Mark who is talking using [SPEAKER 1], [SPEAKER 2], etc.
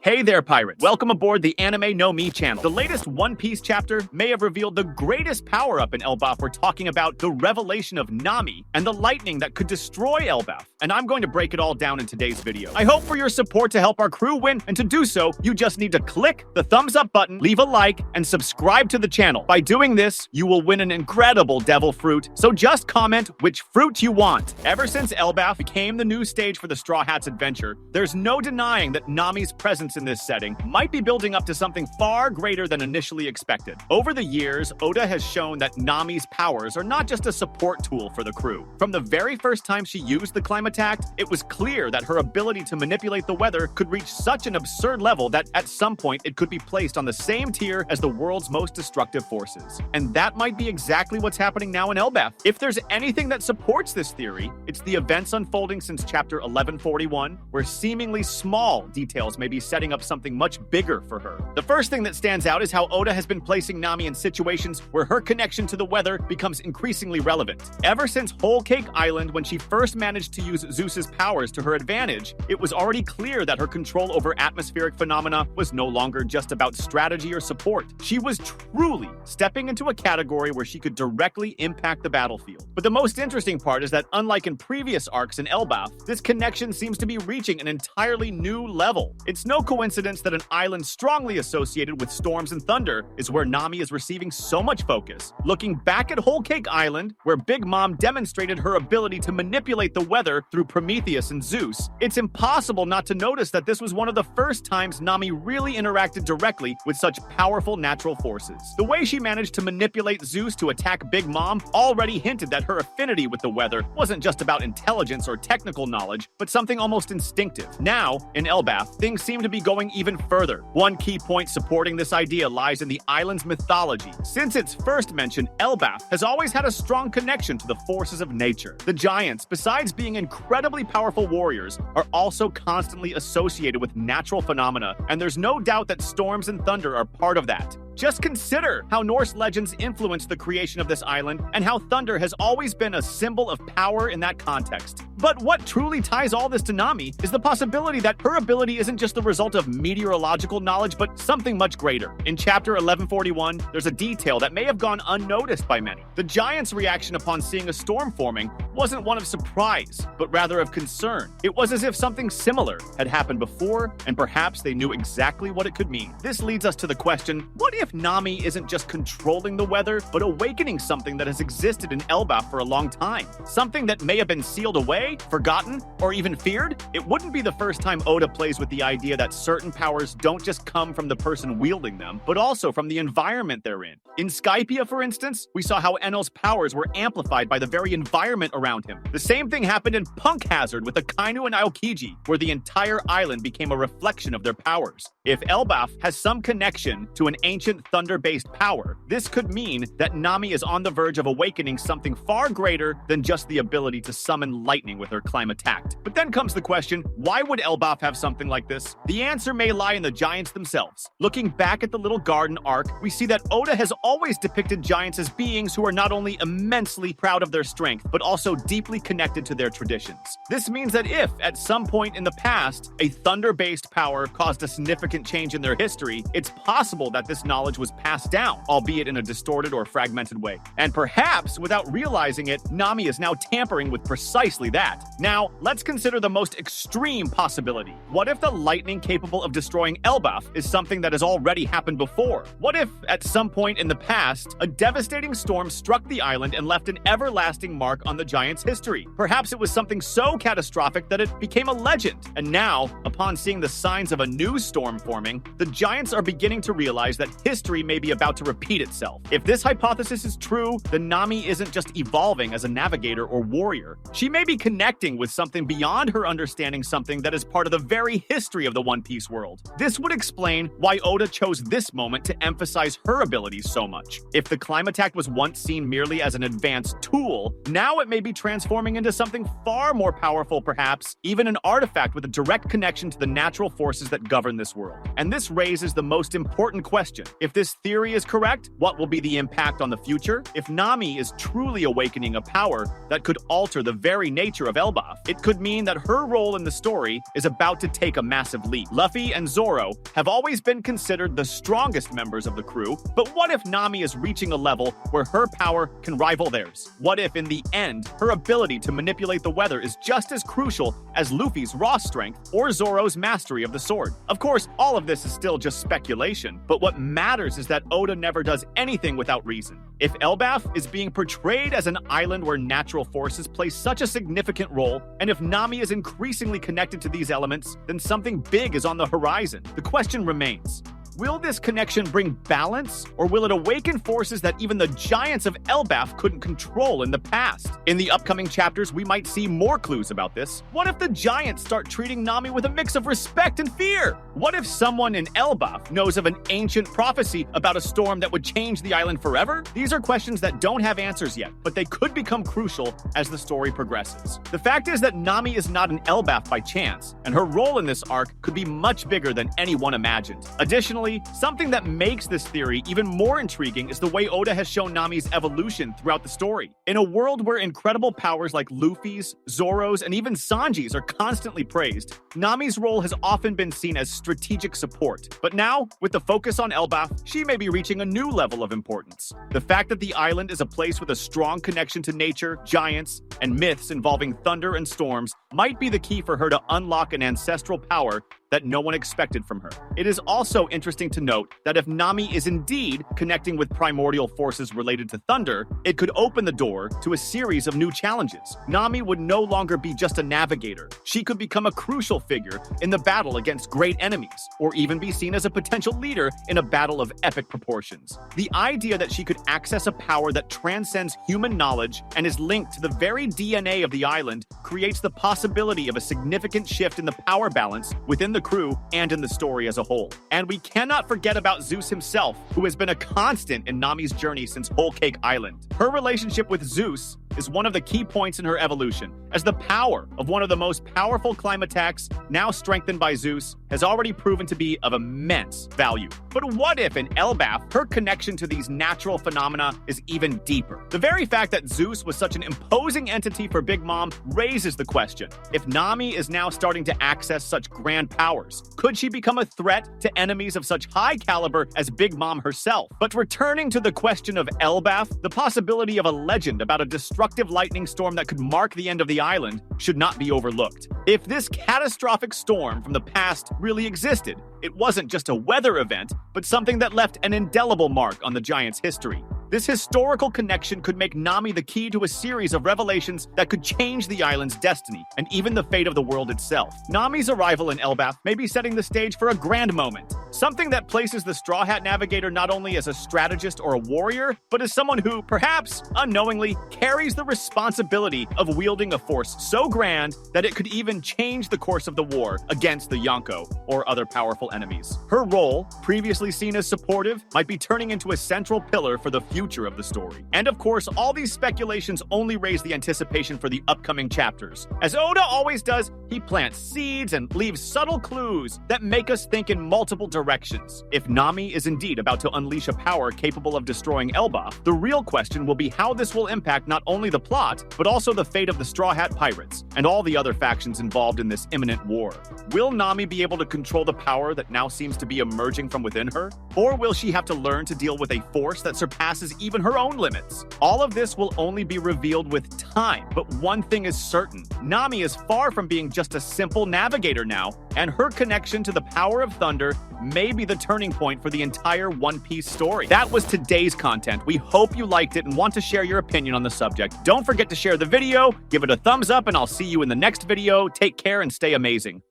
[SPEAKER 1] Hey there, pirates! Welcome aboard the Anime No Me channel. The latest One Piece chapter may have revealed the greatest power-up in Elbaf. We're talking about the revelation of Nami and the lightning that could destroy Elbaf. And I'm going to break it all down in today's video. I hope for your support to help our crew win, and to do so, you just need to click the thumbs up button, leave a like, and subscribe to the channel. By doing this, you will win an incredible devil fruit, so just comment which fruit you want. Ever since Elbaf became the new stage for the Straw Hats' adventure, there's no denying that Nami's presence in this setting might be building up to something far greater than initially expected. Over the years, Oda has shown that Nami's powers are not just a support tool for the crew. From the very first time she used the Climatact, it was clear that her ability to manipulate the weather could reach such an absurd level that at some point it could be placed on the same tier as the world's most destructive forces. And that might be exactly what's happening now in Elbaf. If there's anything that supports this theory, it's the events unfolding since chapter 1141, where seemingly small details may be setting up something much bigger for her. The first thing that stands out is how Oda has been placing Nami in situations where her connection to the weather becomes increasingly relevant. Ever since Whole Cake Island, when she first managed to use Zeus's powers to her advantage, it was already clear that her control over atmospheric phenomena was no longer just about strategy or support. She was truly stepping into a category where she could directly impact the battlefield. But the most interesting part is that, unlike in previous arcs in Elbaf, this connection seems to be reaching an entirely new level. It's no coincidence that an island strongly associated with storms and thunder is where Nami is receiving so much focus. Looking back at Whole Cake Island, where Big Mom demonstrated her ability to manipulate the weather through Prometheus and Zeus, it's impossible not to notice that this was one of the first times Nami really interacted directly with such powerful natural forces. The way she managed to manipulate Zeus to attack Big Mom already hinted that her affinity with the weather wasn't just about intelligence or technical knowledge, but something almost instinctive. Now, in Elbaf, things seem to be going even further. One key point supporting this idea lies in the island's mythology. Since its first mention, Elbaf has always had a strong connection to the forces of nature. The giants, besides being incredibly powerful warriors, are also constantly associated with natural phenomena, and there's no doubt that storms and thunder are part of that. Just consider how Norse legends influenced the creation of this island, and how thunder has always been a symbol of power in that context. But what truly ties all this to Nami is the possibility that her ability isn't just the result of meteorological knowledge, but something much greater. In chapter 1141, there's a detail that may have gone unnoticed by many. The giants' reaction upon seeing a storm forming wasn't one of surprise, but rather of concern. It was as if something similar had happened before, and perhaps they knew exactly what it could mean. This leads us to the question, what if Nami isn't just controlling the weather, but awakening something that has existed in Elbaf for a long time? Something that may have been sealed away, forgotten, or even feared? It wouldn't be the first time Oda plays with the idea that certain powers don't just come from the person wielding them, but also from the environment they're in. In Skypiea, for instance, we saw how Enel's powers were amplified by the very environment around him. The same thing happened in Punk Hazard with Akainu and Aokiji, where the entire island became a reflection of their powers. If Elbaf has some connection to an ancient thunder-based power, this could mean that Nami is on the verge of awakening something far greater than just the ability to summon lightning with her Climatact. But then comes the question, why would Elbaf have something like this? The answer may lie in the giants themselves. Looking back at the Little Garden arc, we see that Oda has always depicted giants as beings who are not only immensely proud of their strength, but also deeply connected to their traditions. This means that if, at some point in the past, a thunder-based power caused a significant change in their history, it's possible that this knowledge was passed down, albeit in a distorted or fragmented way. And perhaps, without realizing it, Nami is now tampering with precisely that. Now, let's consider the most extreme possibility. What if the lightning capable of destroying Elbaf is something that has already happened before? What if, at some point in the past, a devastating storm struck the island and left an everlasting mark on the giants' history? Perhaps it was something so catastrophic that it became a legend. And now, upon seeing the signs of a new storm forming, the giants are beginning to realize that history may be about to repeat itself. If this hypothesis is true, then Nami isn't just evolving as a navigator or warrior. She may be connecting with something beyond her understanding something that is part of the very history of the One Piece world. This would explain why Oda chose this moment to emphasize her abilities so much. If the Climatact was once seen merely as an advanced tool, now it may be transforming into something far more powerful, perhaps even an artifact with a direct connection to the natural forces that govern this world. And this raises the most important question. If this theory is correct, what will be the impact on the future? If Nami is truly awakening a power that could alter the very nature nature of Elbaf, it could mean that her role in the story is about to take a massive leap. Luffy and Zoro have always been considered the strongest members of the crew, but what if Nami is reaching a level where her power can rival theirs? What if, in the end, her ability to manipulate the weather is just as crucial as Luffy's raw strength or Zoro's mastery of the sword? Of course, all of this is still just speculation, but what matters is that Oda never does anything without reason. If Elbaf is being portrayed as an island where natural forces play such a significant role, and if Nami is increasingly connected to these elements, then something big is on the horizon. The question remains: will this connection bring balance, or will it awaken forces that even the giants of Elbaf couldn't control in the past? In the upcoming chapters, we might see more clues about this. What if the giants start treating Nami with a mix of respect and fear? What if someone in Elbaf knows of an ancient prophecy about a storm that would change the island forever? These are questions that don't have answers yet, but they could become crucial as the story progresses. The fact is that Nami is not an Elbaf by chance, and her role in this arc could be much bigger than anyone imagined. Additionally, something that makes this theory even more intriguing is the way Oda has shown Nami's evolution throughout the story. In a world where incredible powers like Luffy's, Zoro's, and even Sanji's are constantly praised, Nami's role has often been seen as strategic support. But now, with the focus on Elbaf, she may be reaching a new level of importance. The fact that the island is a place with a strong connection to nature, giants, and myths involving thunder and storms might be the key for her to unlock an ancestral power that no one expected from her. It is also interesting to note that if Nami is indeed connecting with primordial forces related to thunder, it could open the door to a series of new challenges. Nami would no longer be just a navigator. She could become a crucial figure in the battle against great enemies, or even be seen as a potential leader in a battle of epic proportions. The idea that she could access a power that transcends human knowledge and is linked to the very DNA of the island creates the possibility of a significant shift in the power balance within the crew and in the story as a whole. And we cannot forget about Zeus himself, who has been a constant in Nami's journey since Whole Cake Island. Her relationship with Zeus is one of the key points in her evolution, as the power of one of the most powerful climatax, now strengthened by Zeus, has already proven to be of immense value. But what if in Elbaf, her connection to these natural phenomena is even deeper? The very fact that Zeus was such an imposing entity for Big Mom raises the question: if Nami is now starting to access such grand powers, could she become a threat to enemies of such high caliber as Big Mom herself? But returning to the question of Elbaf, the possibility of a legend about a destructive lightning storm that could mark the end of the island should not be overlooked. If this catastrophic storm from the past really existed, it wasn't just a weather event, but something that left an indelible mark on the Giants' history. This historical connection could make Nami the key to a series of revelations that could change the island's destiny and even the fate of the world itself. Nami's arrival in Elbaf may be setting the stage for a grand moment, something that places the Straw Hat Navigator not only as a strategist or a warrior, but as someone who, perhaps unknowingly, carries the responsibility of wielding a force so grand that it could even change the course of the war against the Yonko or other powerful enemies. Her role, previously seen as supportive, might be turning into a central pillar for the future of the story. And of course, all these speculations only raise the anticipation for the upcoming chapters. As Oda always does, he plants seeds and leaves subtle clues that make us think in multiple directions. If Nami is indeed about to unleash a power capable of destroying Elbaf, the real question will be how this will impact not only the plot, but also the fate of the Straw Hat Pirates and all the other factions involved in this imminent war. Will Nami be able to control the power that now seems to be emerging from within her? Or will she have to learn to deal with a force that surpasses even her own limits? All of this will only be revealed with time, but one thing is certain: Nami is far from being just a simple navigator now, and her connection to the power of thunder may be the turning point for the entire One Piece story. That was today's content. We hope you liked it and want to share your opinion on the subject. Don't forget to share the video, give it a thumbs up, and I'll see you in the next video. Take care and stay amazing.